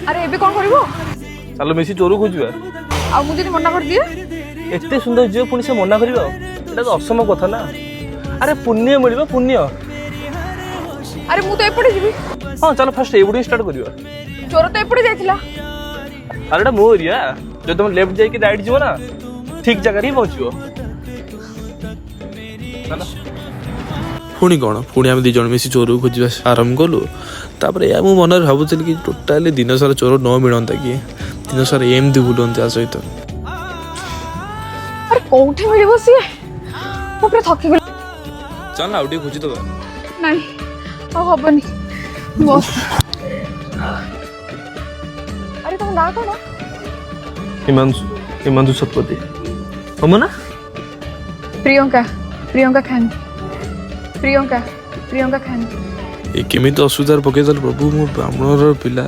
अरे एबे कौन करिवो चलो मिसी चोरू खोजा आ मु जदी मना कर दिए एते सुंदर झील पुणी से मना कर एटा तो असम कथा ना। अरे पुण्य मिल पुण्य। अरे मु तो एपटे जीवी हाँ चलो फास्ट एवढी स्टार्ट करिवा। चोर तो एपटे जाइथिला अरे एटा मो एरिया जो तुम लेफ्ट जाई राइट जीव ना ठीक जगह ही पहुंचो। पुणी कौन पुणी आम दिज मिसी चोर को खोजा आरंभ कलु। तापर या मो मन भावुली कि टोटाली दिन सारा चोर न मिलता कि दिन सारा एमती बुलते आ सहित। अरे कोठे मिलिबो सी मु पूरा थकी गेल। चल ना आउटी खोजी दबा। नहीं आ हबनी बस। अरे तुम ना कौन हिमांशु हिमांशु सतपति हम ना प्रियंका प्रियंका खान प्रियंका प्रियंका खान ये केमी असुविधार पकईदेल प्रभु मो ब्राह्मणर पिला।